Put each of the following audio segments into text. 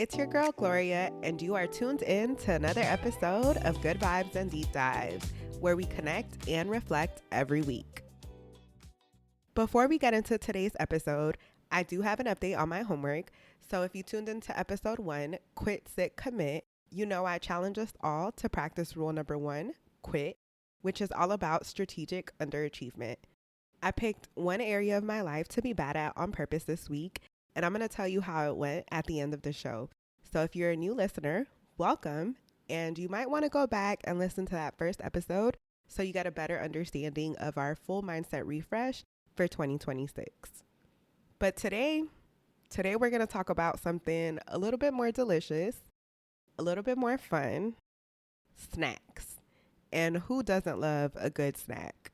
It's your girl Gloria, and you are tuned in to another episode of Good Vibes and Deep Dives, where we connect and reflect every week. Before we get into today's episode, I do have an update on my homework. So if you tuned into episode 1, Quit, Sit, Commit, you know I challenge us all to practice rule number 1, quit, which is all about strategic underachievement. I picked one area of my life to be bad at on purpose this week, and I'm going to tell you how it went at the end of the show. So if you're a new listener, welcome, and you might want to go back and listen to that first episode so you get a better understanding of our full mindset refresh for 2026. But today we're going to talk about something a little bit more delicious, a little bit more fun, snacks. And who doesn't love a good snack?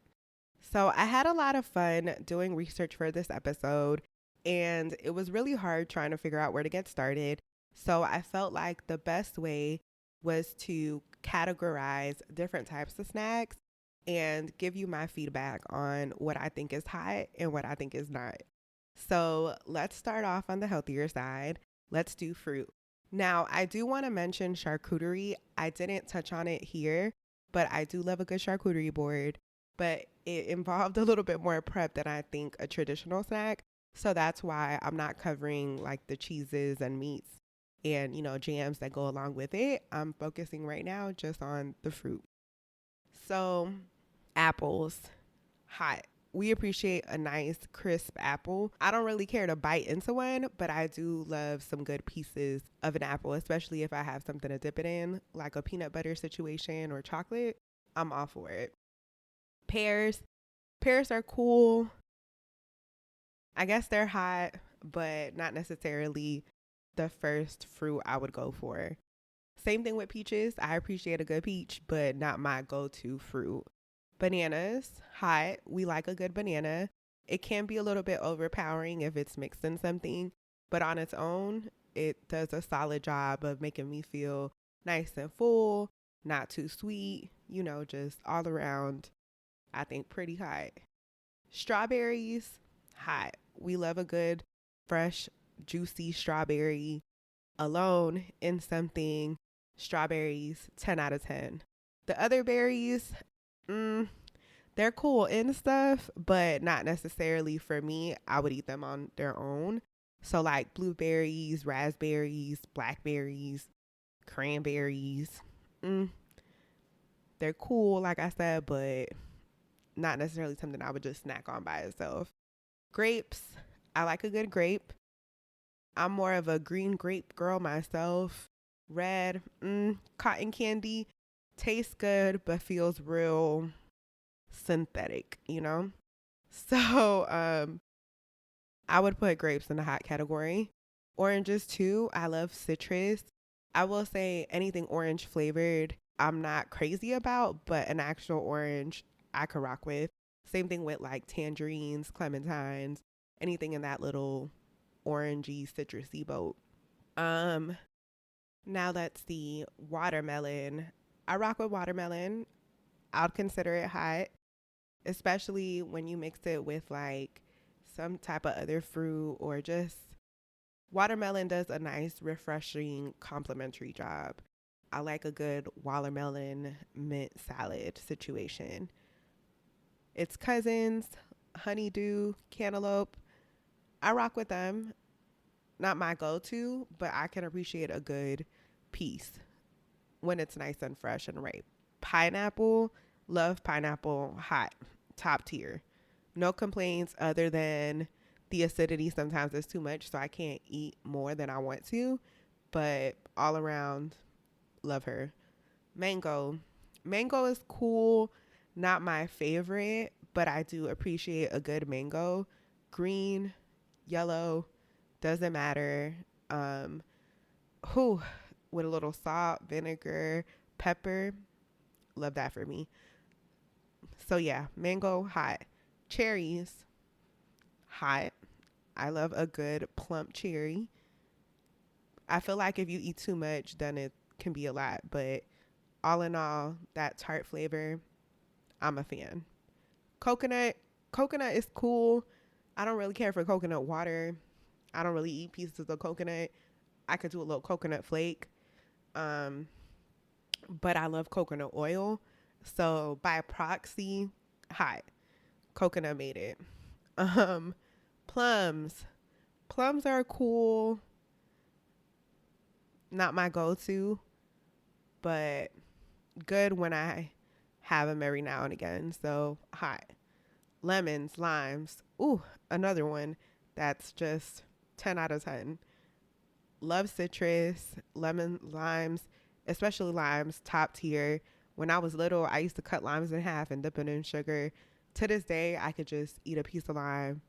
So I had a lot of fun doing research for this episode, and it was really hard trying to figure out where to get started. So I felt like the best way was to categorize different types of snacks and give you my feedback on what I think is hot and what I think is not. So let's start off on the healthier side. Let's do fruit. Now, I do want to mention charcuterie. I didn't touch on it here, but I do love a good charcuterie board. But it involved a little bit more prep than I think a traditional snack. So that's why I'm not covering like the cheeses and meats and, jams that go along with it. I'm focusing right now just on the fruit. So apples, hot. We appreciate a nice crisp apple. I don't really care to bite into one, but I do love some good pieces of an apple, especially if I have something to dip it in, like a peanut butter situation or chocolate. I'm all for it. Pears are cool. I guess they're hot, but not necessarily the first fruit I would go for. Same thing with peaches. I appreciate a good peach, but not my go-to fruit. Bananas, hot. We like a good banana. It can be a little bit overpowering if it's mixed in something, but on its own, it does a solid job of making me feel nice and full, not too sweet, just all around, I think pretty hot. Strawberries, hot. We love a good, fresh, juicy strawberry alone in something. Strawberries, 10 out of 10. The other berries, they're cool and stuff, but not necessarily for me. I would eat them on their own. So like blueberries, raspberries, blackberries, cranberries. They're cool, like I said, but not necessarily something I would just snack on by itself. Grapes, I like a good grape. I'm more of a green grape girl myself. Red, cotton candy, tastes good, but feels real synthetic, So, I would put grapes in the hot category. Oranges too. I love citrus. I will say anything orange flavored, I'm not crazy about, but an actual orange I could rock with. Same thing with like tangerines, clementines, anything in that little orangey, citrusy boat. Now let's see, watermelon. I rock with watermelon. I'll consider it hot, especially when you mix it with like some type of other fruit or just watermelon does a nice, refreshing, complimentary job. I like a good watermelon mint salad situation. Its cousins, honeydew, cantaloupe, I rock with them. Not my go-to, but I can appreciate a good piece when it's nice and fresh and ripe. Pineapple, love pineapple, hot, top tier. No complaints other than the acidity sometimes is too much, so I can't eat more than I want to, but all around, love her. Mango is cool, not my favorite, but I do appreciate a good mango. Green, yellow, doesn't matter. With a little salt, vinegar, pepper, love that for me. So yeah, mango, hot. Cherries, hot. I love a good plump cherry. I feel like if you eat too much, then it can be a lot, but all in all, that tart flavor, I'm a fan. Coconut is cool. I don't really care for coconut water. I don't really eat pieces of coconut. I could do a little coconut flake. But I love coconut oil. So by proxy, hot. Coconut made it. Um, plums. Plums are cool. Not my go-to, but good when I have them every now and again. So hot. Lemons, limes. Ooh, another one that's just 10 out of 10. Love citrus, lemon, limes, especially limes, top tier. When I was little, I used to cut limes in half and dip it in sugar. To this day, I could just eat a piece of lime.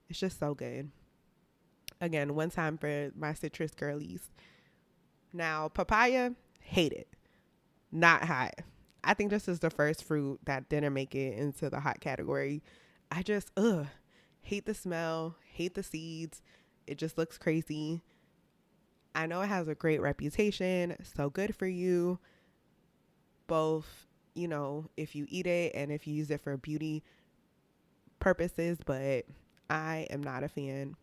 It's just so good. Again, one time for my citrus girlies. Now, papaya, hate it. Not hot. I think this is the first fruit that didn't make it into the hot category. I just, hate the smell, hate the seeds. It just looks crazy. I know it has a great reputation, so good for you. Both, if you eat it and if you use it for beauty purposes, but I am not a fan.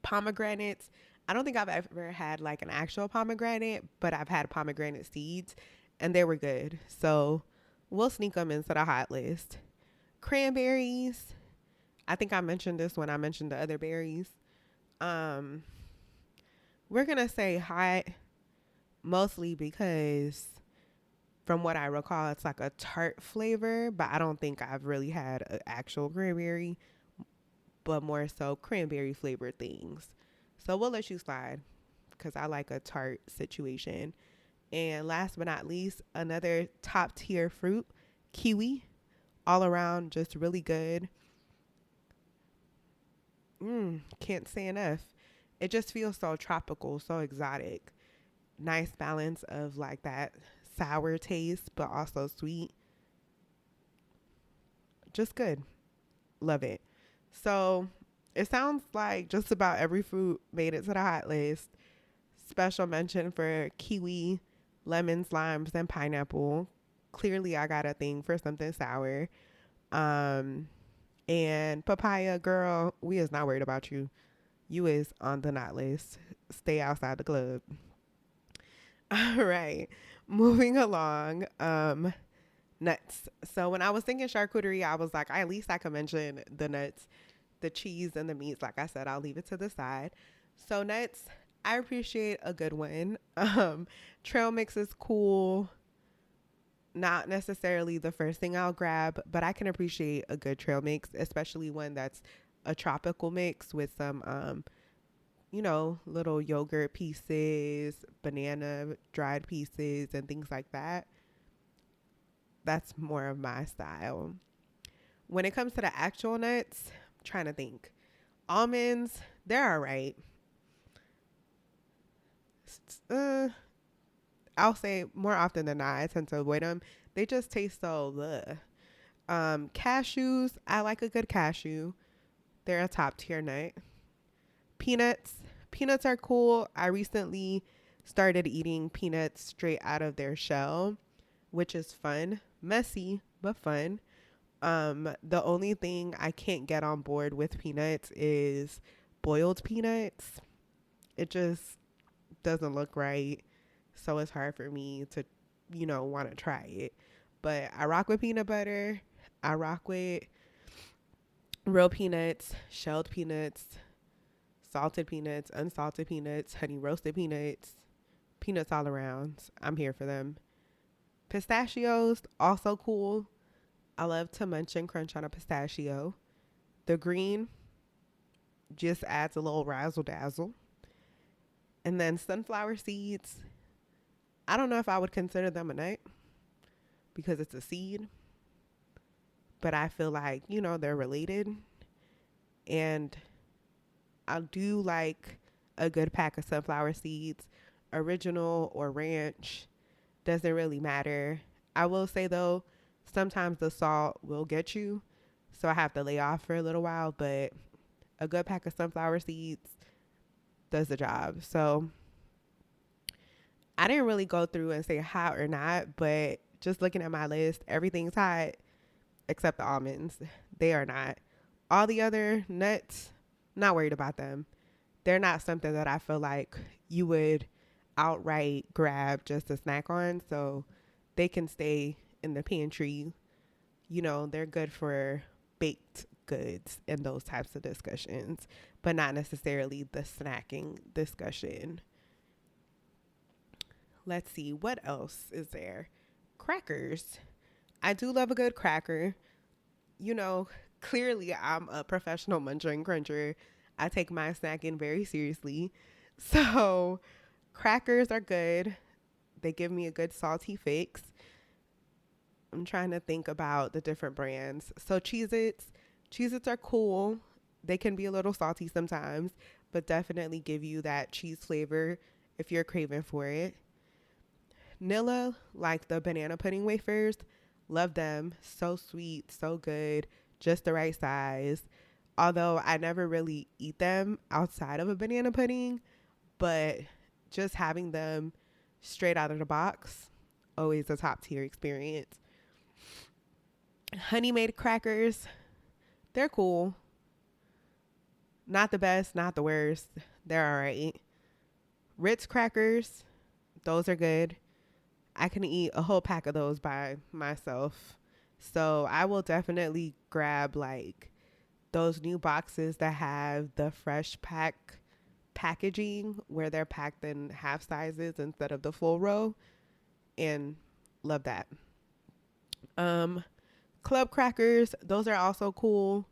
Pomegranates. I don't think I've ever had like an actual pomegranate, but I've had pomegranate seeds and they were good. So we'll sneak them into the hot list. Cranberries. I think I mentioned this when I mentioned the other berries. We're going to say hot mostly because from what I recall, it's like a tart flavor, but I don't think I've really had an actual cranberry, but more so cranberry flavored things. So we'll let you slide because I like a tart situation. And last but not least, another top tier fruit, kiwi. All around, just really good. Can't say enough. It just feels so tropical, so exotic. Nice balance of like that sour taste, but also sweet. Just good. Love it. So it sounds like just about every fruit made it to the hot list. Special mention for kiwi, lemons, limes, and pineapple. Clearly, I got a thing for something sour. And papaya, girl, we is not worried about you. You is on the not list. Stay outside the club. All right. Moving along. Nuts. So when I was thinking charcuterie, I was like, at least I could mention the nuts, the cheese, and the meats. Like I said, I'll leave it to the side. So nuts, I appreciate a good one. Trail mix is cool. Not necessarily the first thing I'll grab, but I can appreciate a good trail mix, especially one that's a tropical mix with some, little yogurt pieces, banana dried pieces, and things like that. That's more of my style. When it comes to the actual nuts, I'm trying to think. Almonds, they're all right. I'll say more often than not, I tend to avoid them. They just taste so ugh. Cashews, I like a good cashew. They're a top tier nut. Peanuts are cool. I recently started eating peanuts straight out of their shell, which is fun. Messy, but fun. The only thing I can't get on board with peanuts is boiled peanuts. It just doesn't look right. So it's hard for me to, want to try it. But I rock with peanut butter. I rock with real peanuts, shelled peanuts, salted peanuts, unsalted peanuts, honey roasted peanuts, peanuts all around. I'm here for them. Pistachios, also cool. I love to munch and crunch on a pistachio. The green just adds a little razzle dazzle. And then sunflower seeds. I don't know if I would consider them a nut because it's a seed, but I feel like, they're related. And I do like a good pack of sunflower seeds, original or ranch, doesn't really matter. I will say though, sometimes the salt will get you, so I have to lay off for a little while, but a good pack of sunflower seeds does the job. So I didn't really go through and say hot or not, but just looking at my list, everything's hot except the almonds. They are not. All the other nuts, not worried about them. they're not something that I feel like you would outright grab just a snack on. So they can stay in the pantry. You know, they're good for baked goods and those types of discussions, but not necessarily the snacking discussion. Let's see, what else is there? Crackers. I do love a good cracker. You know, clearly I'm a professional muncher and cruncher. I take my snacking very seriously. So, crackers are good. They give me a good salty fix. I'm trying to think about the different brands. So, Cheez-Its. Cheez-Its are cool. They can be a little salty sometimes, but definitely give you that cheese flavor if you're craving for it. Nilla, like the banana pudding wafers, love them. So sweet, so good, just the right size. Although I never really eat them outside of a banana pudding, but just having them straight out of the box, always a top tier experience. Honey Made crackers, they're cool. Not the best, not the worst. They're all right. Ritz crackers, those are good. I can eat a whole pack of those by myself. So I will definitely grab like those new boxes that have the fresh packaging where they're packed in half sizes instead of the full row, and love that. Club crackers, those are also cool.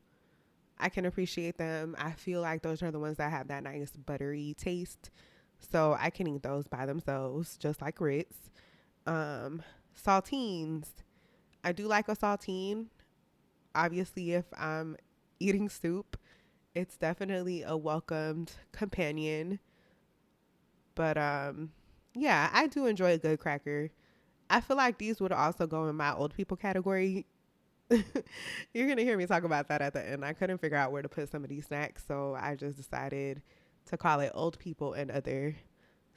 I can appreciate them. I feel like those are the ones that have that nice buttery taste. So I can eat those by themselves, just like Ritz. Saltines. I do like a saltine. Obviously, if I'm eating soup, it's definitely a welcomed companion. But yeah, I do enjoy a good cracker. I feel like these would also go in my old people category. You're going to hear me talk about that at the end. I couldn't figure out where to put some of these snacks, so I just decided to call it old people and other.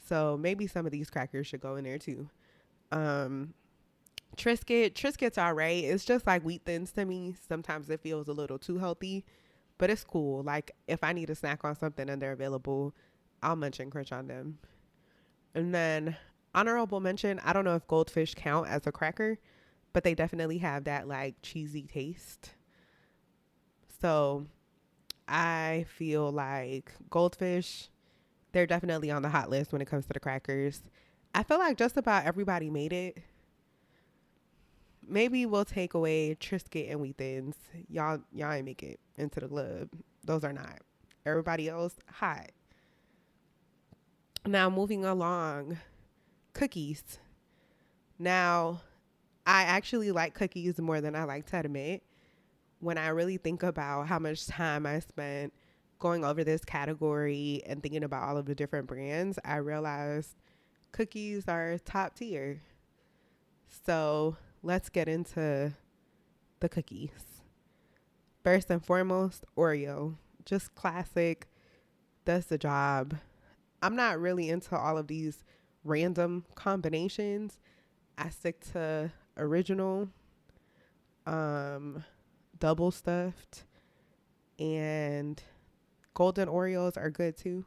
So maybe some of these crackers should go in there too. Triscuits are right. It's just like wheat thins to me. Sometimes it feels a little too healthy, but it's cool. Like if I need a snack on something and they're available, I'll munch and crunch on them. And then honorable mention, I don't know if Goldfish count as a cracker, but they definitely have that like cheesy taste. So I feel like Goldfish, they're definitely on the hot list when it comes to the crackers. I feel like just about everybody made it. Maybe we'll take away Triscuit and Wheat Thins. Y'all ain't make it into the club. Those are not. Everybody else, hot. Now moving along, cookies. Now, I actually like cookies more than I like to admit. When I really think about how much time I spent going over this category and thinking about all of the different brands, I realized cookies are top tier. So let's get into the cookies. First and foremost, Oreo. Just classic. Does the job. I'm not really into all of these random combinations. I stick to original, double stuffed, and golden Oreos are good too.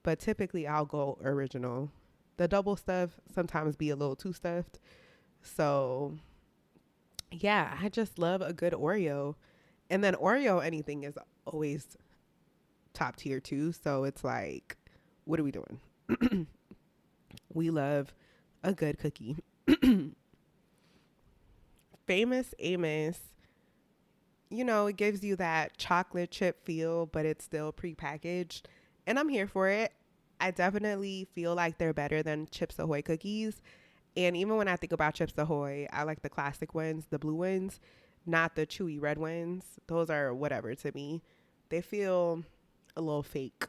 But typically I'll go original. The double stuff sometimes be a little too stuffed. So yeah, I just love a good Oreo. And then Oreo anything is always top tier too. So it's like, what are we doing? We love a good cookie. Famous Amos, you know, it gives you that chocolate chip feel, but it's still prepackaged. And I'm here for it. I definitely feel like they're better than Chips Ahoy cookies. And even when I think about Chips Ahoy, I like the classic ones, the blue ones, not the chewy red ones. Those are whatever to me. They feel a little fake.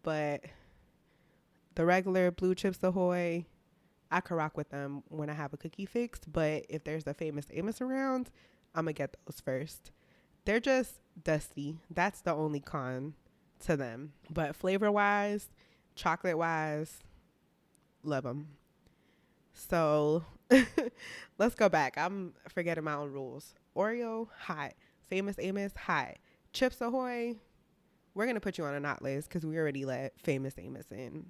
But the regular blue Chips Ahoy, I can rock with them when I have a cookie fix. But if there's a Famous Amos around, I'm going to get those first. They're just dusty. That's the only con to them. But flavor-wise, chocolate-wise, love them. So let's go back. I'm forgetting my own rules. Oreo, hot. Famous Amos, hot. Chips Ahoy, We're going to put you on a not list because we already let Famous Amos in.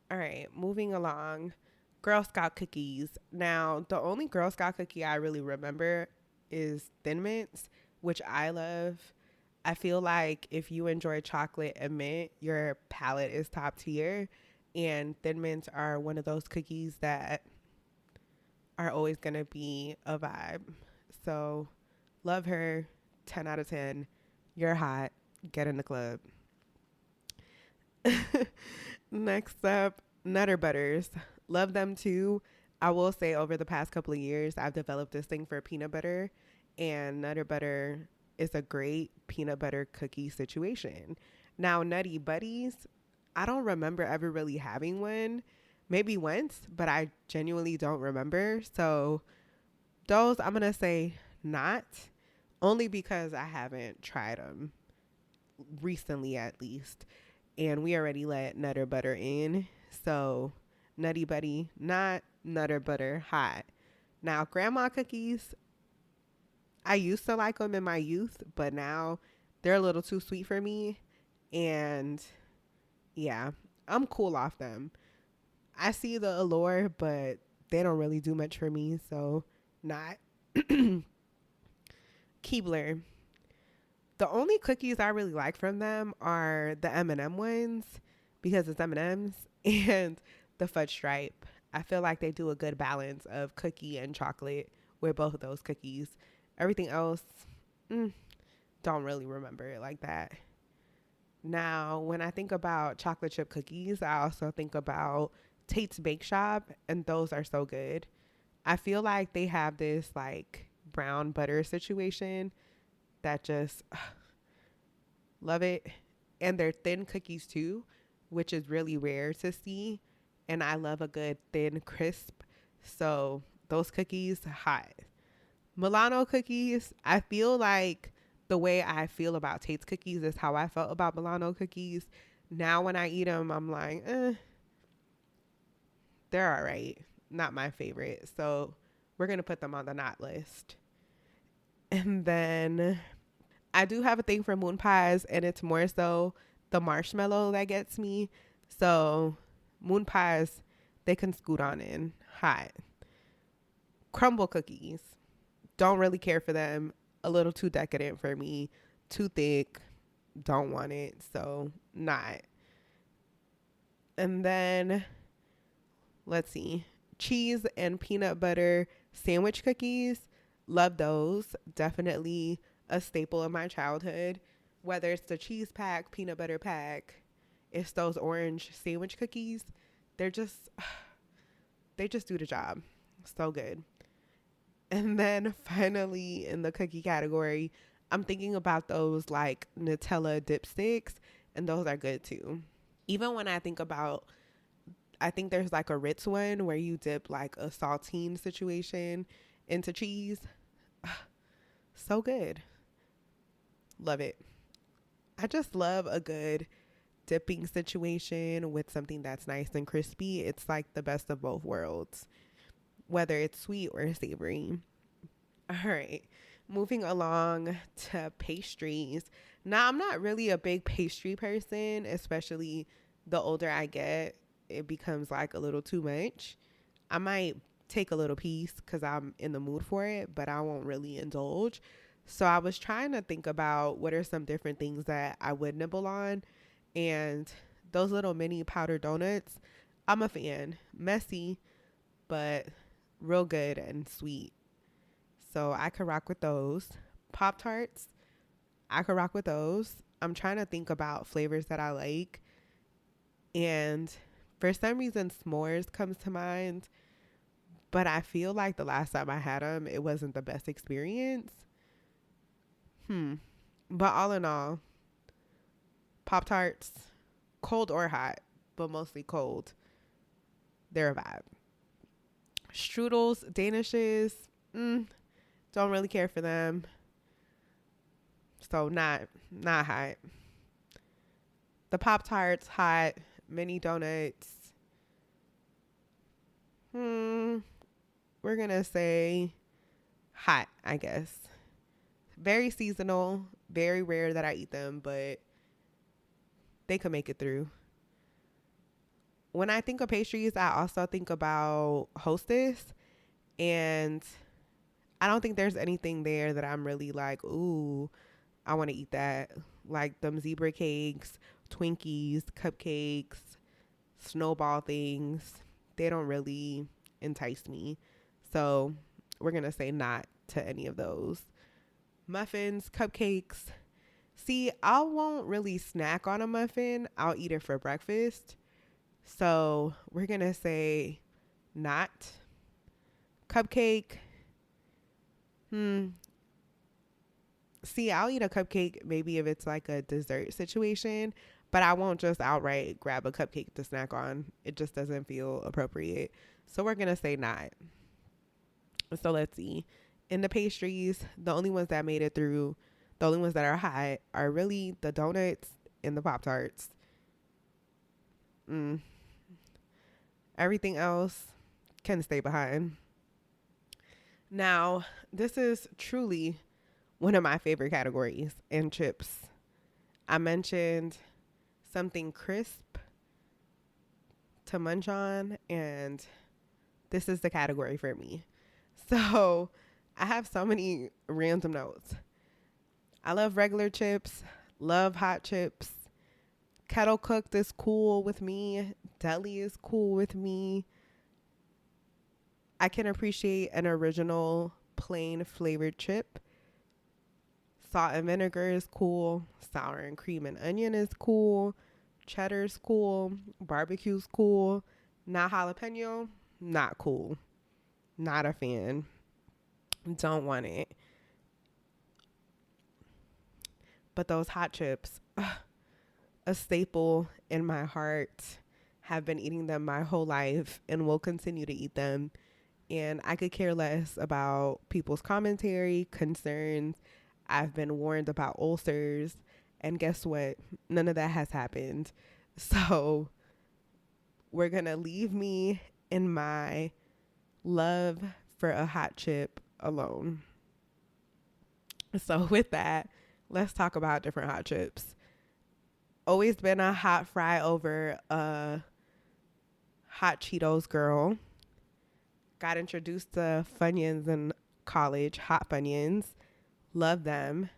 All right, moving along. Girl Scout cookies. Now, the only Girl Scout cookie I really remember is Thin Mints, which I love. I feel like if you enjoy chocolate and mint, your palate is top tier. And Thin Mints are one of those cookies that are always going to be a vibe. So, love her. 10 out of 10. You're hot. Get in the club. Next up, Nutter Butters. Love them too. I will say over the past couple of years, I've developed this thing for peanut butter, and Nutter Butter is a great peanut butter cookie situation. Now, Nutty Buddies, I don't remember ever really having one. Maybe once, but I genuinely don't remember. So those, I'm going to say not, only because I haven't tried them recently at least. And we already let Nutter Butter in. So Nutty Buddy, not Nutter Butter, hot. Now, grandma cookies, I used to like them in my youth, but now they're a little too sweet for me. And yeah, I'm cool off them. I see the allure, but they don't really do much for me. So not. Keebler. The only cookies I really like from them are the M&M ones because it's M&Ms and the fudge stripe. I feel like they do a good balance of cookie and chocolate with both of those cookies. Everything else, don't really remember it like that. Now, when I think about chocolate chip cookies, I also think about Tate's Bake Shop, and those are so good. I feel like they have this like brown butter situation that just love it. And they're thin cookies too, which is really rare to see. And I love a good thin crisp. So those cookies, hot. Milano cookies, I feel like the way I feel about Tate's cookies is how I felt about Milano cookies. Now when I eat them, I'm like, they're all right. Not my favorite. So we're going to put them on the not list. And then I do have a thing for moon pies, and it's more so the marshmallow that gets me. So moon pies, they can scoot on in. Hot. Crumble cookies. Don't really care for them. A little too decadent for me. Too thick. Don't want it. So not. And then let's see. Cheese and peanut butter sandwich cookies. Love those. Definitely a staple of my childhood. Whether it's the cheese pack, peanut butter pack, it's those orange sandwich cookies. They just do the job. So good. And then finally in the cookie category, I'm thinking about those like Nutella dipsticks, and those are good too. Even when I think there's like a Ritz one where you dip like a saltine situation into cheese. So good. Love it. I just love a good dipping situation with something that's nice and crispy. It's like the best of both worlds, whether it's sweet or savory. All right. Moving along to pastries. Now, I'm not really a big pastry person, especially the older I get, it becomes like a little too much. I might take a little piece because I'm in the mood for it, but I won't really indulge. So I was trying to think about what are some different things that I would nibble on. And those little mini powdered donuts, I'm a fan. Messy, but real good and sweet. So I could rock with those. Pop-Tarts, I could rock with those. I'm trying to think about flavors that I like. And for some reason, s'mores comes to mind. But I feel like the last time I had them, it wasn't the best experience. But all in all, Pop-Tarts, cold or hot, but mostly cold, they're a vibe. Strudels, Danishes, don't really care for them. So not hot. The Pop-Tarts, hot. Mini donuts, we're gonna say hot, I guess. Very seasonal, very rare that I eat them, but they could make it through. When I think of pastries, I also think about Hostess, and I don't think there's anything there that I'm really like, ooh, I want to eat that. Like them zebra cakes, Twinkies, cupcakes, snowball things, they don't really entice me. So we're going to say not to any of those. Muffins, cupcakes. See, I won't really snack on a muffin. I'll eat it for breakfast. So we're going to say not. Cupcake. See, I'll eat a cupcake maybe if it's like a dessert situation, but I won't just outright grab a cupcake to snack on. It just doesn't feel appropriate. So we're going to say not. So let's see. In the pastries, the only ones that made it through, the only ones that are hot are really the donuts and the Pop-Tarts. Everything else can stay behind. Now, this is truly one of my favorite categories in chips. I mentioned something crisp to munch on, and this is the category for me. So I have so many random notes. I love regular chips, love hot chips. Kettle cooked is cool with me. Deli is cool with me. I can appreciate an original plain flavored chip. Salt and vinegar is cool. Sour and cream and onion is cool. Cheddar's cool. Barbecue's cool. Not jalapeno, not cool. Not a fan. Don't want it. But those hot chips, a staple in my heart. Have been eating them my whole life and will continue to eat them. And I could care less about people's commentary, concerns. I've been warned about ulcers. And guess what? None of that has happened. So we're going to leave me in my love for a hot chip alone. So with that, let's talk about different hot chips. Always been a hot fry over a hot Cheetos girl. Got introduced to Funyuns in college, hot Funyuns. Love them.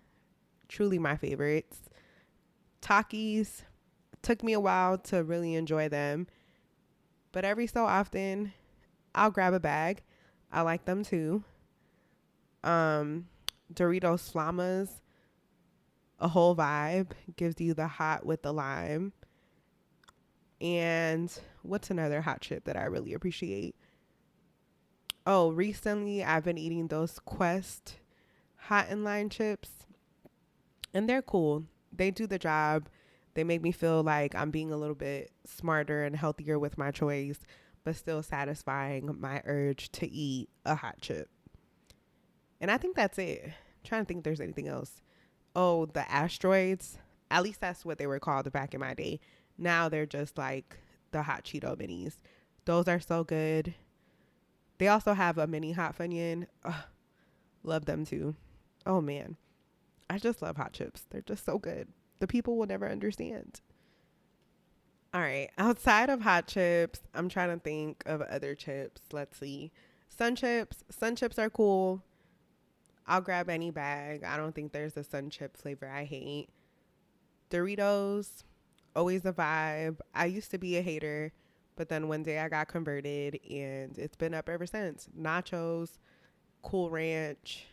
Truly my favorites. Takis. Took me a while to really enjoy them. But every so often, I'll grab a bag. I like them too. Doritos Flamas. A whole vibe. Gives you the hot with the lime. And what's another hot chip that I really appreciate? Oh, recently I've been eating those Quest hot and lime chips. And they're cool. They do the job. They make me feel like I'm being a little bit smarter and healthier with my choice, but still satisfying my urge to eat a hot chip. And I think that's it. I'm trying to think if there's anything else. Oh, the asteroids. At least that's what they were called back in my day. Now they're just like the hot Cheeto minis. Those are so good. They also have a mini hot Funyun. Love them too. Oh man. I just love hot chips. They're just so good. The people will never understand. All right. Outside of hot chips, I'm trying to think of other chips. Let's see. Sun chips. Sun chips are cool. I'll grab any bag. I don't think there's a sun chip flavor I hate. Doritos. Always a vibe. I used to be a hater, but then one day I got converted and it's been up ever since. Nachos, Cool Ranch,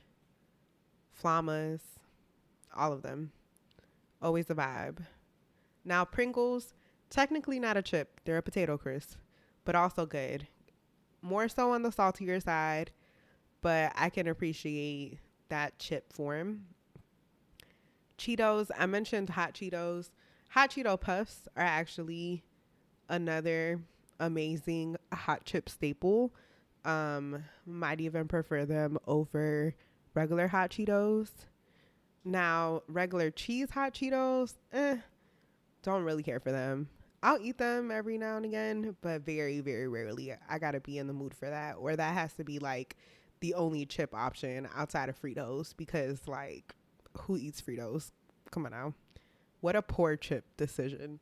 Flamas, all of them. Always a vibe. Now Pringles, technically not a chip. They're a potato crisp, but also good. More so on the saltier side, but I can appreciate that chip form. Cheetos, I mentioned hot Cheetos. Hot Cheeto Puffs are actually another amazing hot chip staple. Might even prefer them over regular hot Cheetos. Now, regular cheese hot Cheetos, don't really care for them. I'll eat them every now and again, but very, very rarely. I gotta be in the mood for that, or that has to be like the only chip option outside of Fritos, because like, who eats Fritos? Come on now. What a poor chip decision.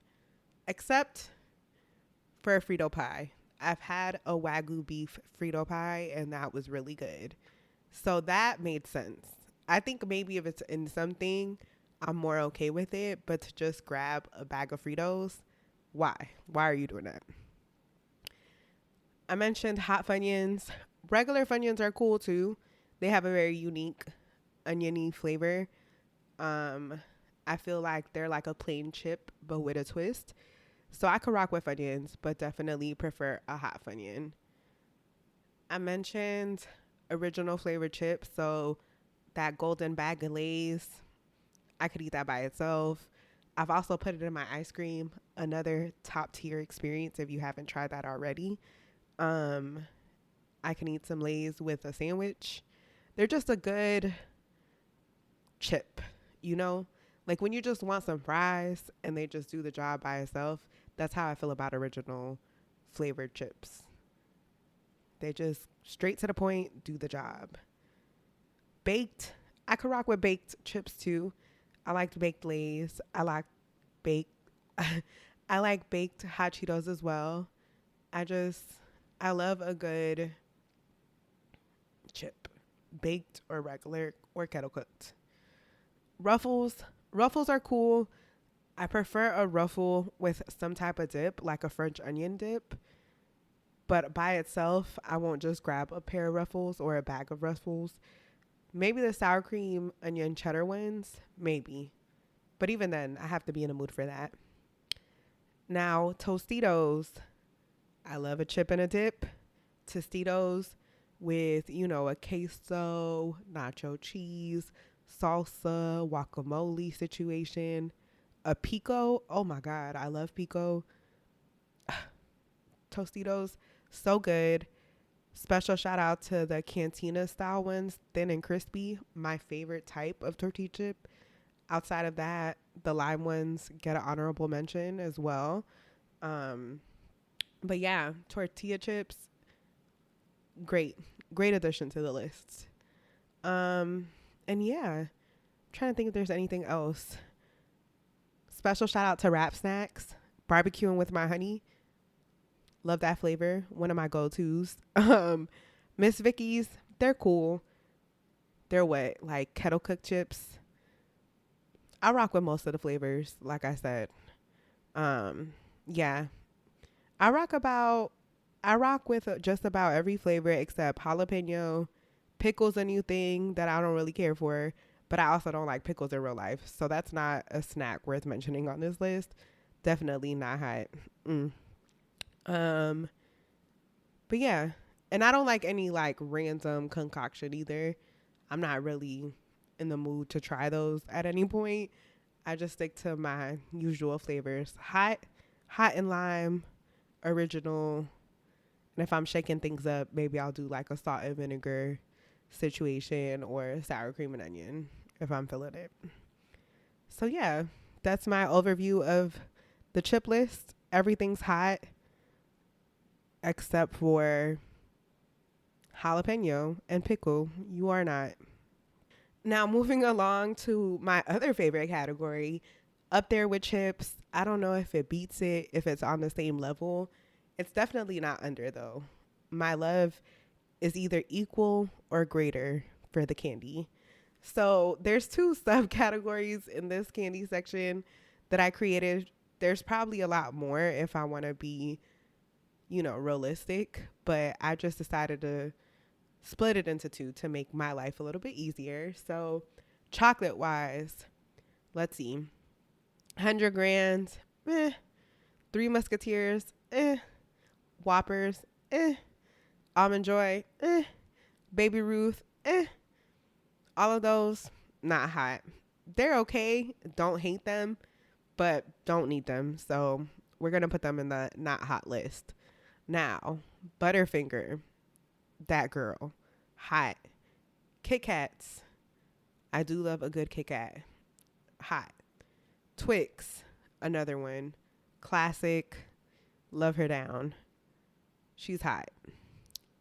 Except for a Frito pie. I've had a Wagyu beef Frito pie and that was really good. So that made sense. I think maybe if it's in something, I'm more okay with it. But to just grab a bag of Fritos, why? Why are you doing that? I mentioned hot Funyuns. Regular Funyuns are cool too. They have a very unique oniony flavor. Um, I feel like they're like a plain chip, but with a twist. So I could rock with Funyuns, but definitely prefer a hot Funyun. I mentioned original flavored chips. So that golden bag of Lay's, I could eat that by itself. I've also put it in my ice cream. Another top tier experience if you haven't tried that already. Um, I can eat some Lay's with a sandwich. They're just a good chip, you know? Like when you just want some fries and they just do the job by itself, that's how I feel about original flavored chips. They just straight to the point, do the job. Baked, I could rock with baked chips too. I like baked Lay's. Baked I like baked hot Cheetos as well. I just I love a good chip, baked or regular or kettle cooked. Ruffles, ruffles are cool. I prefer a ruffle with some type of dip, like a French onion dip. But by itself, I won't just grab a pair of ruffles or a bag of ruffles. Maybe the sour cream onion cheddar ones, maybe. But even then, I have to be in the mood for that. Now, Tostitos. I love a chip and a dip. Tostitos with, a queso, nacho cheese, salsa, guacamole situation. A pico. Oh my God, I love pico. Tostitos, so good. Special shout out to the cantina style ones, thin and crispy. My favorite type of tortilla chip. Outside of that, the lime ones get an honorable mention as well. But yeah, tortilla chips, great addition to the list. And yeah, trying to think if there's anything else. Special shout out to Wrap Snacks, barbecuing with my honey. Love that flavor. One of my go-tos. Miss Vicky's, they're cool. They're what? Like kettle cooked chips. I rock with most of the flavors, like I said. Yeah. I rock with just about every flavor except jalapeno. Pickle's a new thing that I don't really care for, but I also don't like pickles in real life. So that's not a snack worth mentioning on this list. Definitely not hot. But yeah, and I don't like any like random concoction either. I'm not really in the mood to try those at any point. I just stick to my usual flavors. Hot and lime, original. And if I'm shaking things up, maybe I'll do like a salt and vinegar situation or sour cream and onion if I'm feeling it. So yeah, that's my overview of the chip list. Everything's hot except for jalapeno and pickle. You are not. Now, moving along to my other favorite category, up there with chips. I don't know if it beats it, if it's on the same level. It's definitely not under, though. My love is either equal or greater for the candy. So there's two subcategories in this candy section that I created. There's probably a lot more if I want to be, realistic, but I just decided to split it into two to make my life a little bit easier. So chocolate wise, let's see. 100 grand, Three Musketeers, Whoppers, Almond Joy, Baby Ruth, all of those, not hot. They're okay. Don't hate them, but don't need them. So we're going to put them in the not hot list. Now, Butterfinger, that girl, hot. Kit Kats, I do love a good Kit Kat, hot. Twix, another one, classic, love her down. She's hot.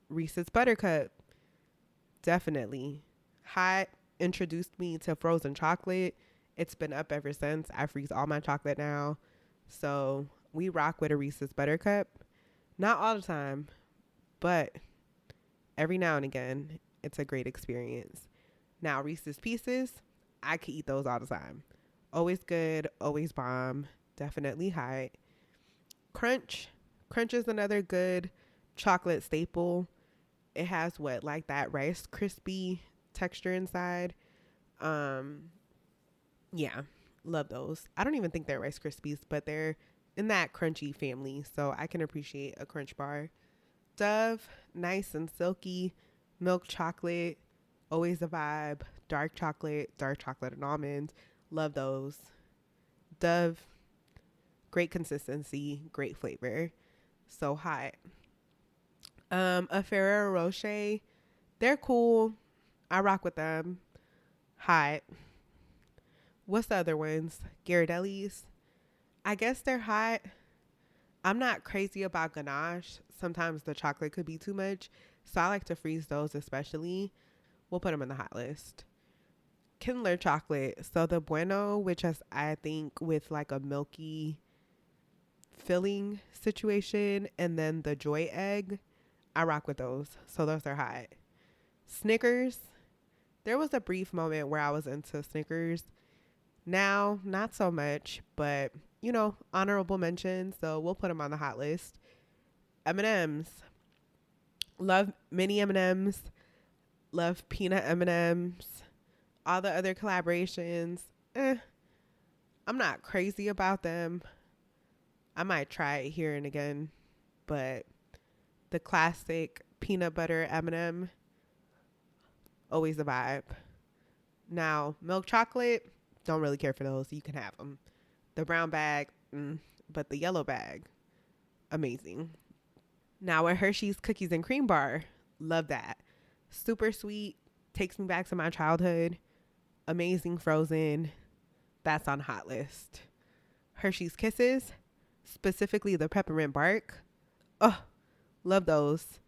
Reese's Buttercup, definitely hot. Introduced me to frozen chocolate It's been up ever since. I freeze all my chocolate now. So we rock with a Reese's Buttercup. Not all the time, but every now and again, it's a great experience. Now, Reese's Pieces, I could eat those all the time. Always good, always bomb, definitely high. Crunch. Crunch is another good chocolate staple. It has what, like that Rice crispy texture inside. Um, yeah, love those. I don't even think they're Rice Krispies, but they're in that crunchy family, so I can appreciate a crunch bar. Dove, nice and silky. Milk chocolate, always a vibe. Dark chocolate and almond, love those. Dove, great consistency, great flavor, so hot. A Ferrero Rocher, they're cool. I rock with them. Hot. What's the other ones? Ghirardelli's. I guess they're hot. I'm not crazy about ganache. Sometimes the chocolate could be too much. So I like to freeze those especially. We'll put them in the hot list. Kindler chocolate. So the Bueno, which is I think with like a milky filling situation, and then the Joy egg, I rock with those. So those are hot. Snickers. There was a brief moment where I was into Snickers. Now, not so much, but honorable mention. So we'll put them on the hot list. M&Ms. Love mini M&Ms. Love peanut M&Ms. All the other collaborations. I'm not crazy about them. I might try it here and again, but the classic peanut butter M&M, always a vibe. Now, milk chocolate, don't really care for those. You can have them. The brown bag, but the yellow bag, amazing. Now, a Hershey's cookies and cream bar, love that. Super sweet, takes me back to my childhood. Amazing frozen, that's on hot list. Hershey's Kisses, specifically the peppermint bark. Oh, love those.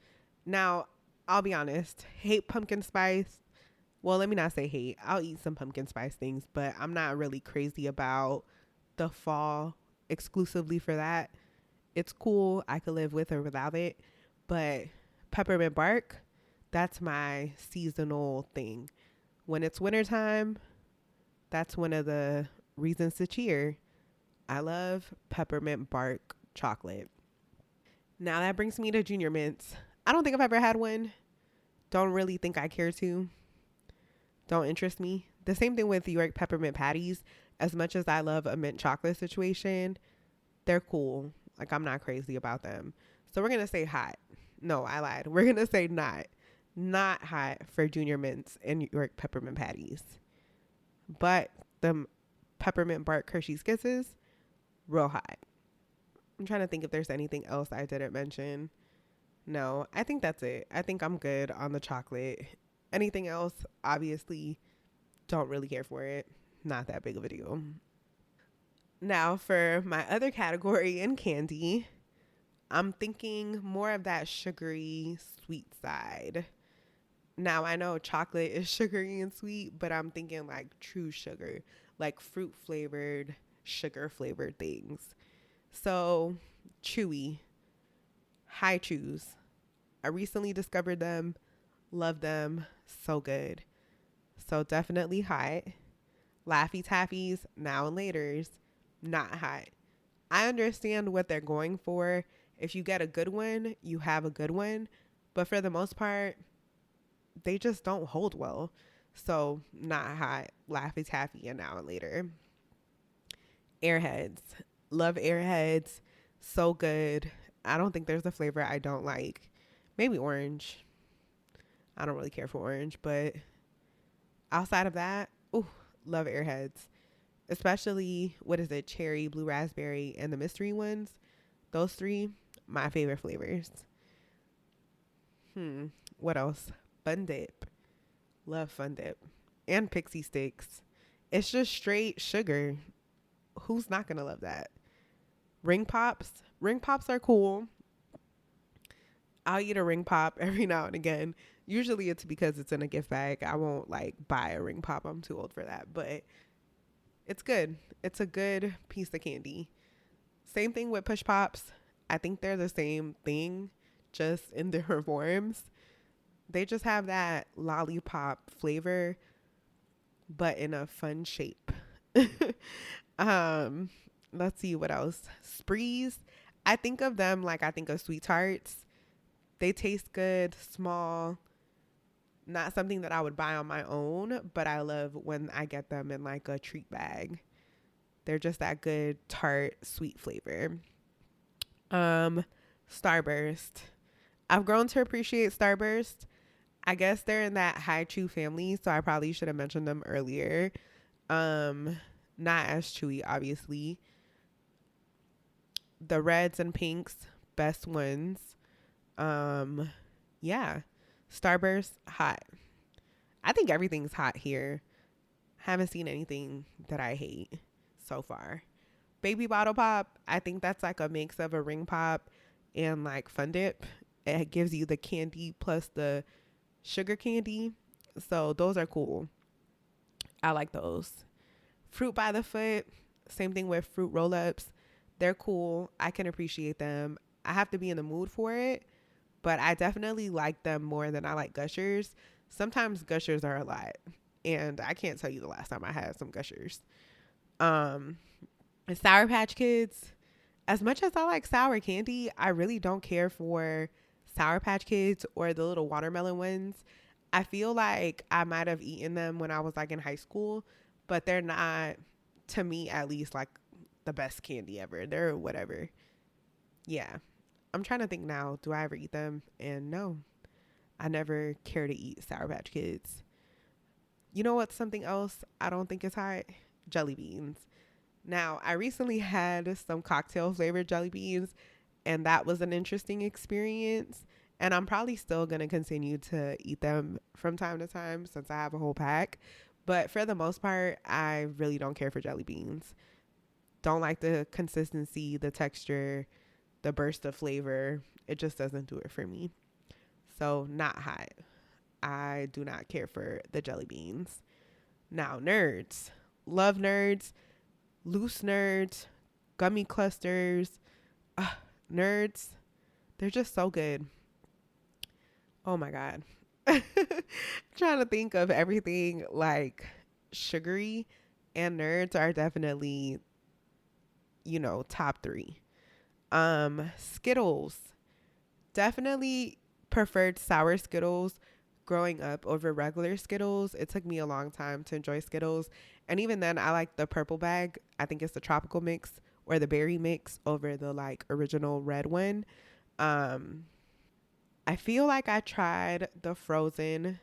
Now, I'll be honest, hate pumpkin spice. Well, let me not say hate. I'll eat some pumpkin spice things, but I'm not really crazy about the fall exclusively for that. It's cool. I could live with or without it. But peppermint bark, that's my seasonal thing. When it's wintertime, that's one of the reasons to cheer. I love peppermint bark chocolate. Now that brings me to Junior Mints. I don't think I've ever had one. Don't really think I care to. Don't interest me. The same thing with York peppermint patties. As much as I love a mint chocolate situation, they're cool. Like, I'm not crazy about them. So we're going to say hot. No, I lied. We're going to say not. Not hot for Junior Mints and York peppermint patties. But the peppermint bark Hershey's Kisses, real hot. I'm trying to think if there's anything else I didn't mention. No, I think that's it. I think I'm good on the chocolate. Anything else, obviously, don't really care for it. Not that big of a deal. Now, for my other category in candy, I'm thinking more of that sugary sweet side. Now, I know chocolate is sugary and sweet, but I'm thinking like true sugar, like fruit flavored, sugar flavored things. So, Chewy, High Chews. I recently discovered them, love them, so good. So, definitely hot. Laffy Taffies, now and laters, not hot. I understand what they're going for. If you get a good one, you have a good one. But for the most part, they just don't hold well. So, not hot. Laffy Taffy and now and later. Airheads. Love Airheads. So good. I don't think there's a flavor I don't like. Maybe orange. I don't really care for orange, but outside of that, ooh, love Airheads. Especially, what is it? Cherry, blue raspberry, and the mystery ones. Those three, my favorite flavors. What else? Fun Dip. Love Fun Dip. And Pixie Sticks. It's just straight sugar. Who's not going to love that? Ring Pops. Ring Pops are cool. I'll eat a ring pop every now and again. Usually it's because it's in a gift bag. I won't like buy a ring pop. I'm too old for that. But It's good. It's a good piece of candy. Same thing with Push Pops. I think they're the same thing, just in different forms. They just have that lollipop flavor, but in a fun shape. um, let's see what else. Sprees. I think of them like I think of sweet tarts. They taste good, small, not something that I would buy on my own, but I love when I get them in like a treat bag. They're just that good tart, sweet flavor. Um, Starburst. I've grown to appreciate Starburst. I guess they're in that high chew family, so I probably should have mentioned them earlier. Um, Not as chewy, obviously. The reds and pinks, best ones. Um, yeah. Starburst, hot. I think everything's hot here. Haven't seen anything that I hate so far. Baby bottle pop, I think that's like a mix of a ring pop and like Fun Dip. It gives you the candy plus the sugar candy. So those are cool. I like those. Fruit by the foot, same thing with fruit roll ups. They're cool. I can appreciate them. I have to be in the mood for it, but I definitely like them more than I like Gushers. Sometimes Gushers are a lot, and I can't tell you the last time I had some Gushers. Um, and Sour Patch Kids, as much as I like sour candy, I really don't care for Sour Patch Kids or the little watermelon ones. I feel like I might have eaten them when I was like in high school, but they're not, to me at least, like the best candy ever. They're whatever. Yeah. I'm trying to think now, do I ever eat them? And no, I never care to eat Sour Patch Kids. You know what's something else I don't think is hot? Jelly beans. Now, I recently had some cocktail flavored jelly beans, and that was an interesting experience. And I'm probably still going to continue to eat them from time to time since I have a whole pack. But for the most part, I really don't care for jelly beans. Don't like the consistency, the texture, the burst of flavor. It just doesn't do it for me. So, not hot. I do not care for the jelly beans. Now, nerds. Love nerds. Loose nerds. Gummy clusters. Nerds. They're just so good. Oh my God. Trying to think of everything like sugary, and nerds are definitely, top three. Skittles. Definitely preferred sour Skittles growing up over regular Skittles. It took me a long time to enjoy Skittles. And even then, I like the purple bag. I think it's the tropical mix or the berry mix over the like original red one. I feel like I tried the frozen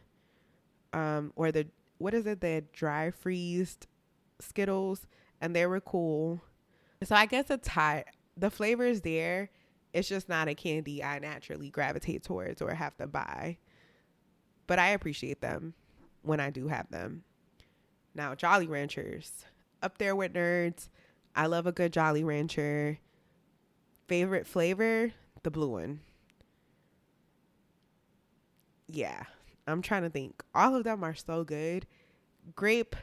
or the, what is it, the dry freezed Skittles, and they were cool. So I guess it's hot. The flavor is there. It's just not a candy I naturally gravitate towards or have to buy. But I appreciate them when I do have them. Now, Jolly Ranchers. Up there with nerds. I love a good Jolly Rancher. Favorite flavor? The blue one. Yeah. I'm trying to think. All of them are so good. Grape,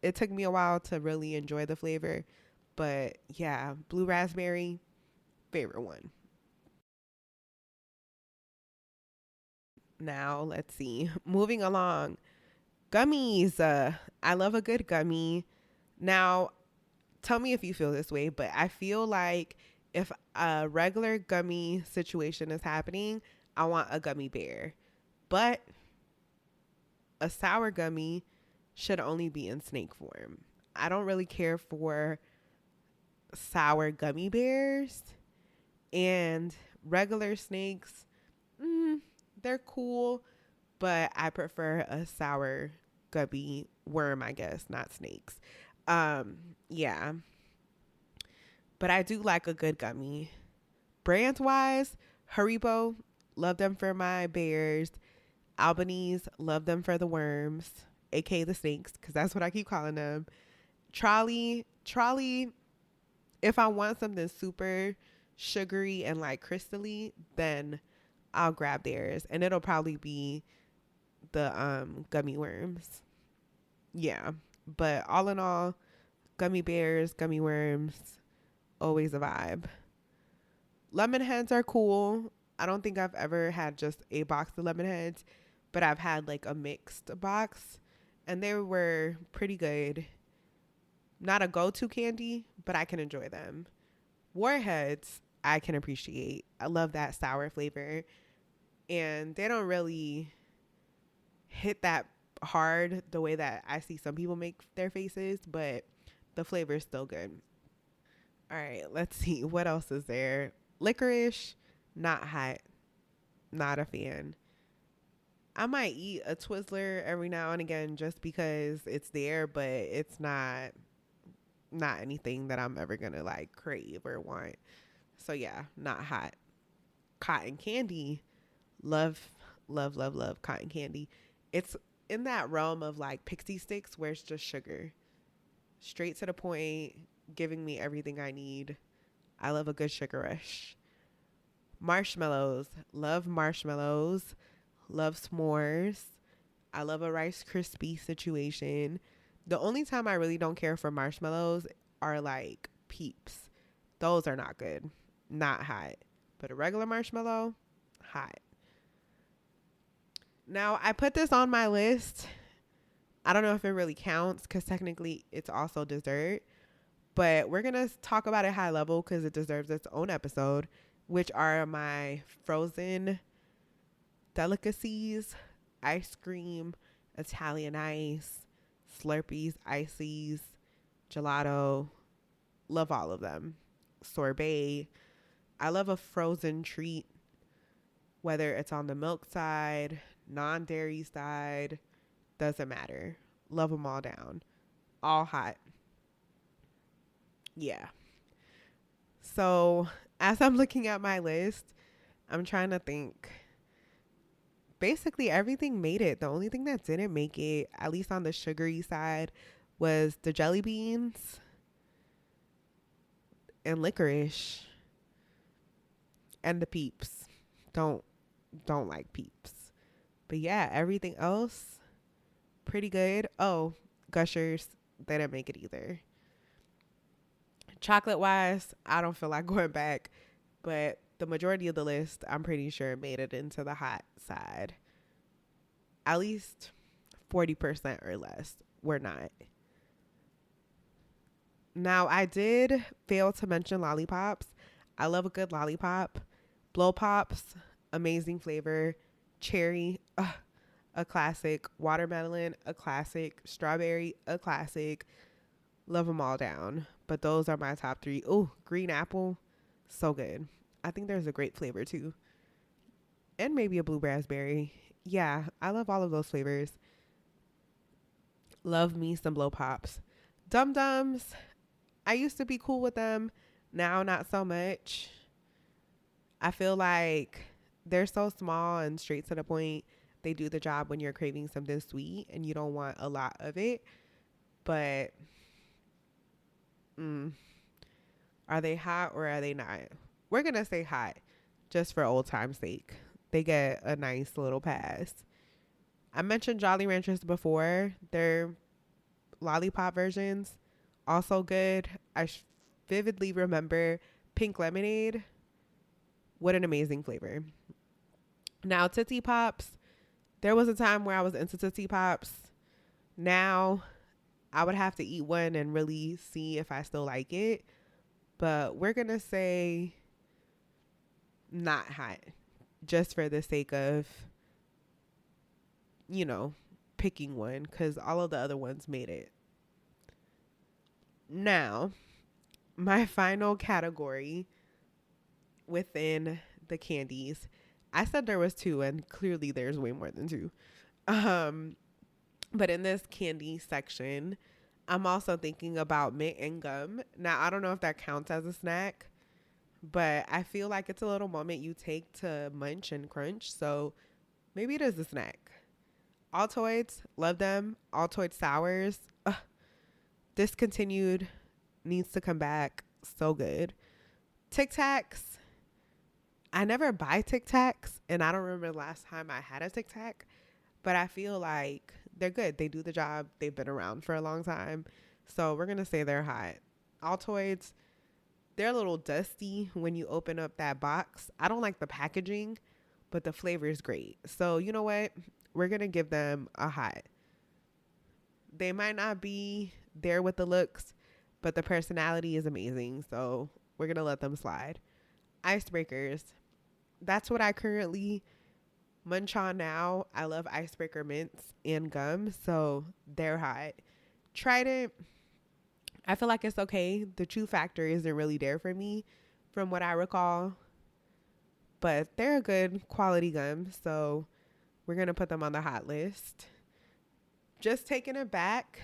it took me a while to really enjoy the flavor. But yeah, blue raspberry, favorite one. Now, let's see. Moving along. Gummies. I love a good gummy. Now, tell me if you feel this way, but I feel like if a regular gummy situation is happening, I want a gummy bear. But a sour gummy should only be in snake form. I don't really care for sour gummy bears, and regular snakes. They're cool, but I prefer a sour gummy worm, I guess, not snakes. Yeah, but I do like a good gummy. Brand wise, Haribo, love them for my bears. Albanese, love them for the worms, aka the snakes, because that's what I keep calling them. Trolley, if I want something super sugary and like crystally, then I'll grab theirs, and it'll probably be the gummy worms. Yeah, but all in all, Gummy bears, gummy worms, always a vibe. Lemon heads are cool. I don't think I've ever had just a box of lemon heads, but I've had like a mixed box and they were pretty good. Not a go-to candy, but I can enjoy them. Warheads, I can appreciate. I love that sour flavor. And they don't really hit that hard the way that I see some people make their faces, but the flavor is still good. All right, let's see. What else is there? Licorice, not hot. Not a fan. I might eat a Twizzler every now and again just because it's there, but it's not anything that I'm ever gonna like crave or want. So yeah, not hot. Cotton candy, love, love, love, love cotton candy. It's in that realm of like pixie sticks where it's just sugar, straight to the point, giving me everything I need. I love a good sugar rush. Marshmallows, love marshmallows, love s'mores. I love a Rice Krispie situation. The only time I really don't care for marshmallows are like Peeps. Those are not good. Not hot. But a regular marshmallow, hot. Now, I put this on my list. I don't know if it really counts because technically it's also dessert. But we're going to talk about it high level because it deserves its own episode, which are my frozen delicacies, ice cream, Italian ice, Slurpees, ices, gelato. Love all of them. Sorbet. I love a frozen treat, whether it's on the milk side, non-dairy side, doesn't matter. Love them all down. All hot. Yeah. So as I'm looking at my list, I'm trying to think. Basically, everything made it. The only thing that didn't make it, at least on the sugary side, was the jelly beans and licorice and the Peeps. Don't like Peeps. But yeah, everything else, pretty good. Oh, Gushers, they didn't make it either. Chocolate wise, I don't feel like going back, but the majority of the list, I'm pretty sure made it into the hot side. At least 40% or less were not. Now, I did fail to mention lollipops. I love a good lollipop. Blow pops, amazing flavor. Cherry, a classic. Watermelon, a classic. Strawberry, a classic. Love them all down. But those are my top three. Oh, green apple, so good. I think there's a grape flavor too. And maybe a blue raspberry. Yeah, I love all of those flavors. Love me some blow pops. Dum Dums, I used to be cool with them. Now, not so much. I feel like they're so small and straight to the point. They do the job when you're craving something sweet and you don't want a lot of it. But are they hot or are they not? We're going to say hot just for old time's sake. They get a nice little pass. I mentioned Jolly Ranchers before. Their lollipop versions, also good. I vividly remember pink lemonade. What an amazing flavor. Now, Tootsie Pops. There was a time where I was into Tootsie Pops. Now, I would have to eat one and really see if I still like it. But we're going to say not hot. Just for the sake of, picking one. Because all of the other ones made it. Now, my final category within the candies. I said there was two, and clearly there's way more than two. But in this candy section, I'm also thinking about mint and gum. Now, I don't know if that counts as a snack, but I feel like it's a little moment you take to munch and crunch. So maybe it is a snack. Altoids, love them. Altoid sours, discontinued, needs to come back. So good. Tic Tacs. I never buy Tic Tacs, and I don't remember the last time I had a Tic Tac, but I feel like they're good. They do the job. They've been around for a long time. So we're going to say they're hot. Altoids, they're a little dusty when you open up that box. I don't like the packaging, but the flavor is great. So you know what? We're going to give them a hot. They might not be there with the looks, but the personality is amazing. So we're going to let them slide. Icebreakers. That's what I currently munch on now. I love icebreaker mints and gum, so they're hot. Trident, I feel like it's okay. The chew factor isn't really there for me from what I recall, but they're a good quality gum, so we're going to put them on the hot list. Just taking it back,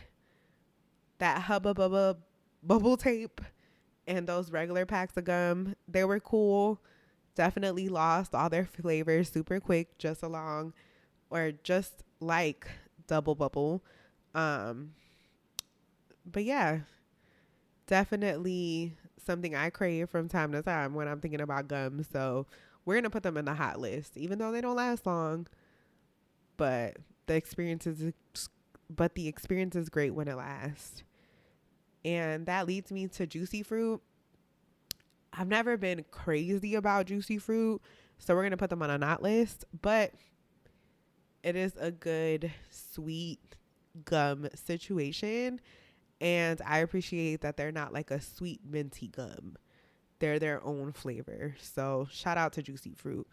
that Hubba Bubba bubble tape and those regular packs of gum, they were cool. Definitely lost all their flavors super quick, just along or just like double bubble. But yeah, definitely something I crave from time to time when I'm thinking about gum. So we're going to put them in the hot list, even though they don't last long. But the experience is great when it lasts. And that leads me to juicy fruit. I've never been crazy about juicy fruit, so we're going to put them on a not list, but it is a good sweet gum situation, and I appreciate that they're not like a sweet minty gum. They're their own flavor. So shout out to juicy fruit.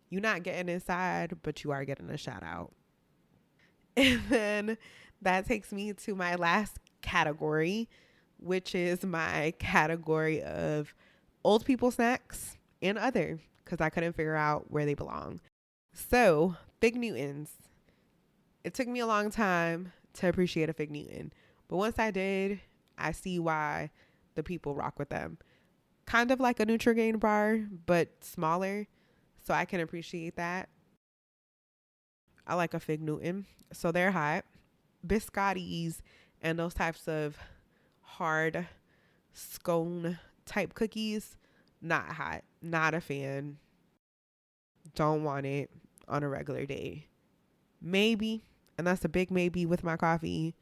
You're not getting inside, but you are getting a shout out. And then that takes me to my last category, which is my category of old people snacks and other, because I couldn't figure out where they belong. So, Fig Newtons. It took me a long time to appreciate a Fig Newton, but once I did, I see why the people rock with them. Kind of like a Nutrigrain bar, but smaller, so I can appreciate that. I like a Fig Newton, so they're hot. Biscottis and those types of hard scone type cookies, not hot. Not a fan. Don't want it on a regular day. Maybe, and that's a big maybe with my coffee,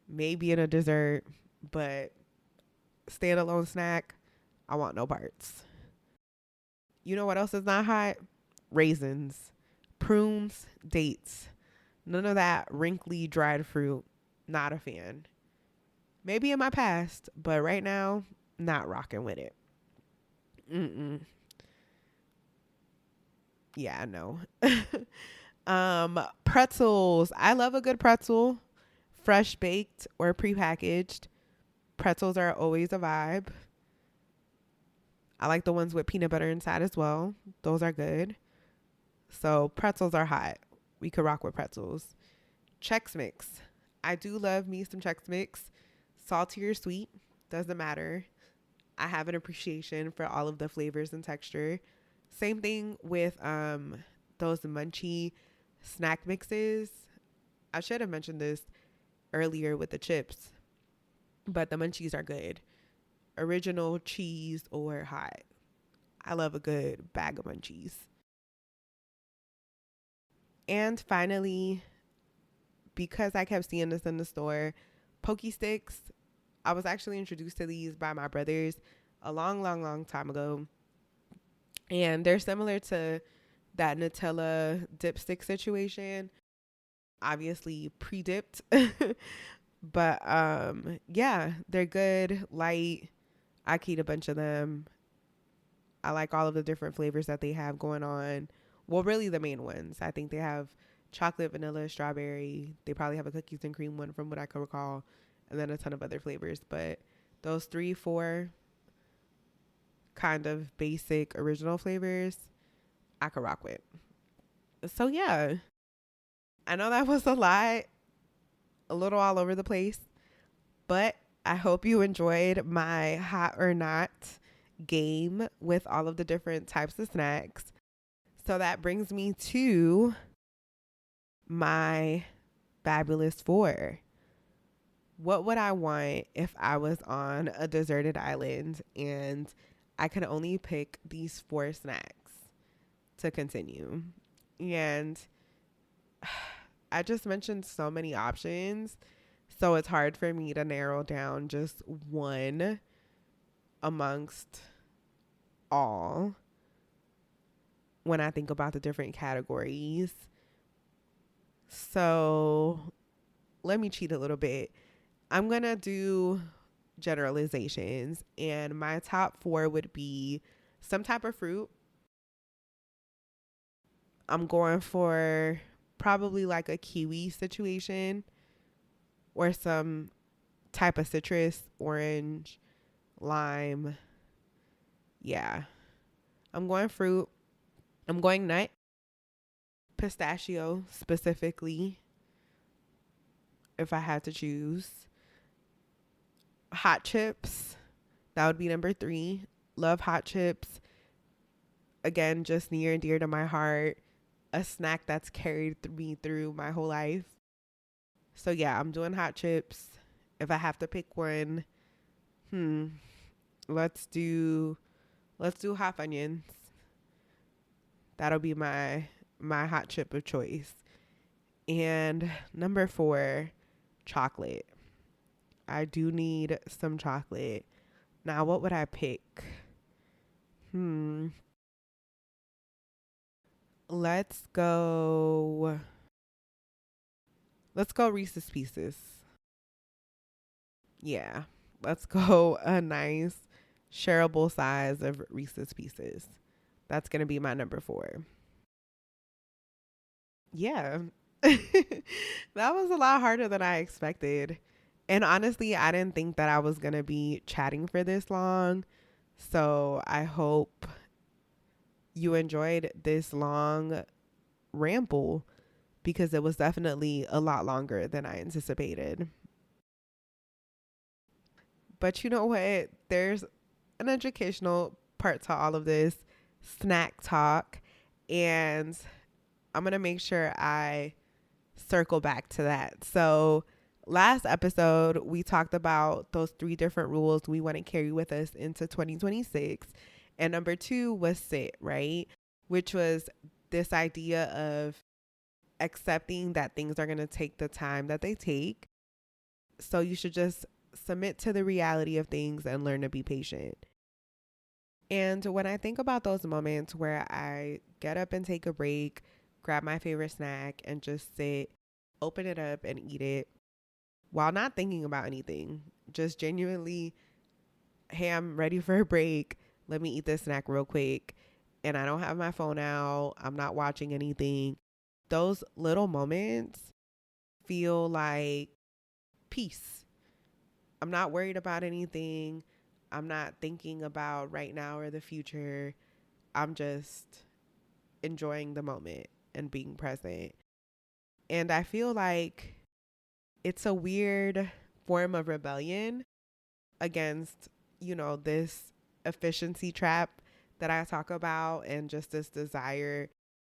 maybe in a dessert, but standalone snack, I want no parts. You know what else is not hot? Raisins, prunes, dates. None of that wrinkly dried fruit. Not a fan. Maybe in my past, but right now, not rocking with it. Mm-mm. Yeah, I know. Pretzels. I love a good pretzel, fresh baked or prepackaged. Pretzels are always a vibe. I like the ones with peanut butter inside as well. Those are good. So pretzels are hot. We could rock with pretzels. Chex Mix. I do love me some Chex Mix. Salty or sweet, doesn't matter. I have an appreciation for all of the flavors and texture. Same thing with those munchy snack mixes. I should have mentioned this earlier with the chips, but the munchies are good. Original, cheese, or hot. I love a good bag of munchies. And finally, because I kept seeing this in the store, Pokey Sticks. I was actually introduced to these by my brothers a long, long, long time ago. And they're similar to that Nutella dipstick situation. Obviously pre-dipped. But yeah, they're good, light. I could eat a bunch of them. I like all of the different flavors that they have going on. Well, really the main ones. I think they have chocolate, vanilla, strawberry. They probably have a cookies and cream one from what I can recall. And then a ton of other flavors. But those 3, 4 kind of basic original flavors, I could rock with. So yeah, I know that was a lot, a little all over the place, but I hope you enjoyed my hot or not game with all of the different types of snacks. So that brings me to my fabulous 4. What would I want if I was on a deserted island and I could only pick these 4 snacks to continue? And I just mentioned so many options. So it's hard for me to narrow down just one amongst all when I think about the different categories. So let me cheat a little bit. I'm going to do generalizations, and my top four would be some type of fruit. I'm going for probably like a kiwi situation or some type of citrus, orange, lime. Yeah. I'm going fruit. I'm going nut, pistachio specifically, if I had to choose. Hot chips, that would be number three. Love hot chips. Again, just near and dear to my heart. A snack that's carried me through my whole life. So yeah, I'm doing hot chips. If I have to pick one, let's do hot onions. That'll be my hot chip of choice. And number four, chocolate. I do need some chocolate. Now, what would I pick? Let's go Reese's Pieces. Yeah. Let's go a nice shareable size of Reese's Pieces. That's going to be my number four. Yeah. That was a lot harder than I expected. And honestly, I didn't think that I was going to be chatting for this long. So I hope you enjoyed this long ramble because it was definitely a lot longer than I anticipated. But you know what? There's an educational part to all of this snack talk. And I'm going to make sure I circle back to that. So, last episode, we talked about those three different rules we want to carry with us into 2026. And number two was sit, right? Which was this idea of accepting that things are going to take the time that they take. So, you should just submit to the reality of things and learn to be patient. And when I think about those moments where I get up and take a break, grab my favorite snack, and just sit, open it up, and eat it while not thinking about anything, just genuinely, hey, I'm ready for a break. Let me eat this snack real quick. And I don't have my phone out. I'm not watching anything. Those little moments feel like peace. I'm not worried about anything. I'm not thinking about right now or the future. I'm just enjoying the moment and being present. And I feel like it's a weird form of rebellion against, this efficiency trap that I talk about and just this desire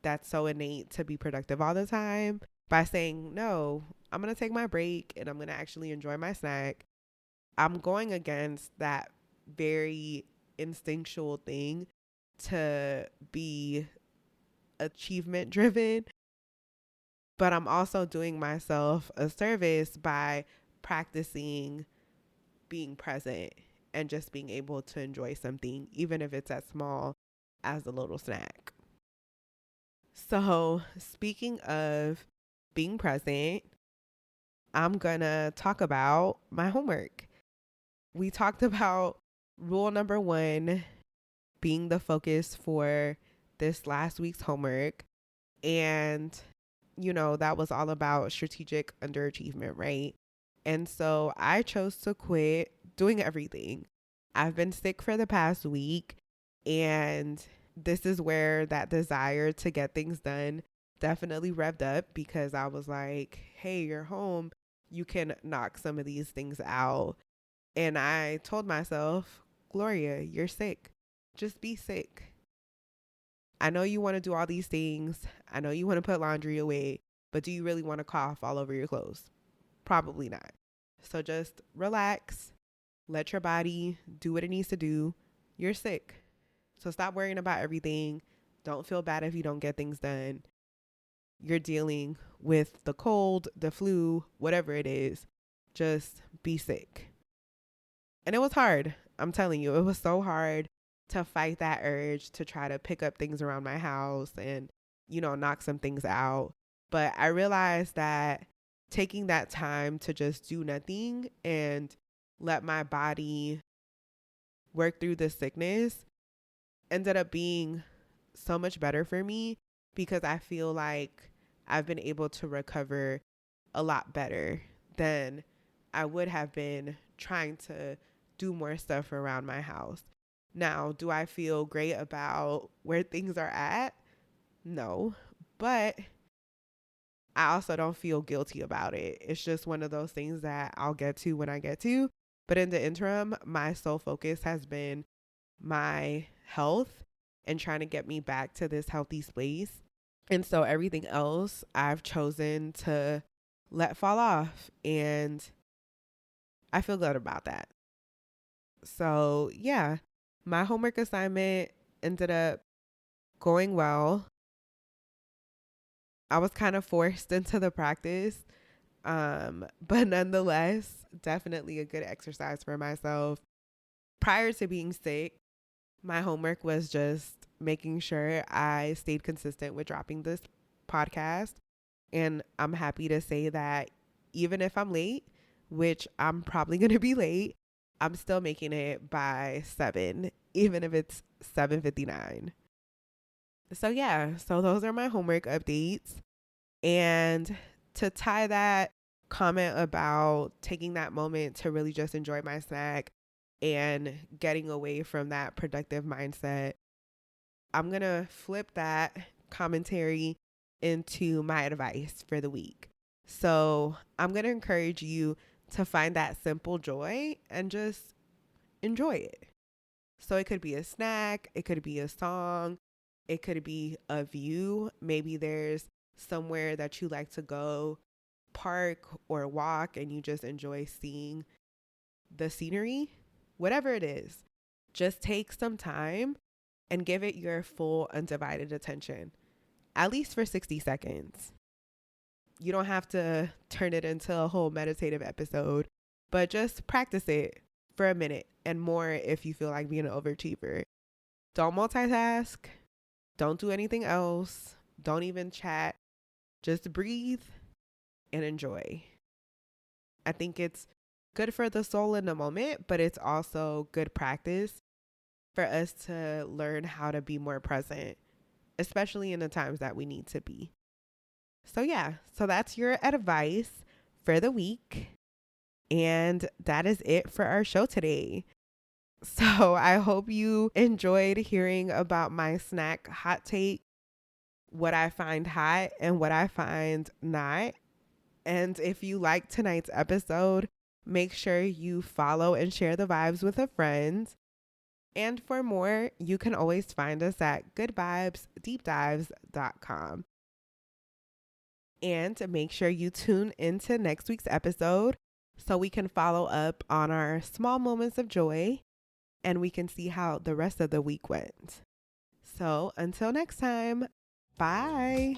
that's so innate to be productive all the time by saying, no, I'm going to take my break and I'm going to actually enjoy my snack. I'm going against that very instinctual thing to be achievement driven, but I'm also doing myself a service by practicing being present and just being able to enjoy something, even if it's as small as a little snack. So, speaking of being present, I'm gonna talk about my homework. We talked about rule number one being the focus for this last week's homework. And, that was all about strategic underachievement, right? And so I chose to quit doing everything. I've been sick for the past week, and this is where that desire to get things done definitely revved up because I was like, hey, you're home. You can knock some of these things out. And I told myself, Gloria, you're sick. Just be sick. I know you want to do all these things. I know you want to put laundry away, but do you really want to cough all over your clothes? Probably not. So just relax, let your body do what it needs to do. You're sick. So stop worrying about everything. Don't feel bad if you don't get things done. You're dealing with the cold, the flu, whatever it is. just be sick. And it was hard. I'm telling you, it was so hard to fight that urge to try to pick up things around my house and, knock some things out. But I realized that taking that time to just do nothing and let my body work through the sickness ended up being so much better for me, because I feel like I've been able to recover a lot better than I would have been trying to do more stuff around my house. Now, do I feel great about where things are at? No, but I also don't feel guilty about it. It's just one of those things that I'll get to when I get to. But in the interim, my sole focus has been my health and trying to get me back to this healthy space. And so everything else I've chosen to let fall off. And I feel good about that. So yeah, my homework assignment ended up going well. I was kind of forced into the practice, but nonetheless, definitely a good exercise for myself. Prior to being sick, my homework was just making sure I stayed consistent with dropping this podcast. And I'm happy to say that even if I'm late, which I'm probably going to be late, I'm still making it by 7, even if it's 7:59. So yeah, so those are my homework updates. And to tie that comment about taking that moment to really just enjoy my snack and getting away from that productive mindset, I'm going to flip that commentary into my advice for the week. So I'm going to encourage you to find that simple joy and just enjoy it. So it could be a snack, it could be a song, it could be a view. Maybe there's somewhere that you like to go, park or walk, and you just enjoy seeing the scenery. Whatever it is, just take some time and give it your full undivided attention, at least for 60 seconds. You don't have to turn it into a whole meditative episode, but just practice it for a minute and more if you feel like being an overachiever. Don't multitask. Don't do anything else. Don't even chat. Just breathe and enjoy. I think it's good for the soul in the moment, but it's also good practice for us to learn how to be more present, especially in the times that we need to be. So yeah, so that's your advice for the week. And that is it for our show today. So I hope you enjoyed hearing about my snack hot take, what I find hot and what I find not. And if you like tonight's episode, make sure you follow and share the vibes with a friend. And for more, you can always find us at goodvibesdeepdives.com. And make sure you tune into next week's episode so we can follow up on our small moments of joy and we can see how the rest of the week went. So until next time, bye.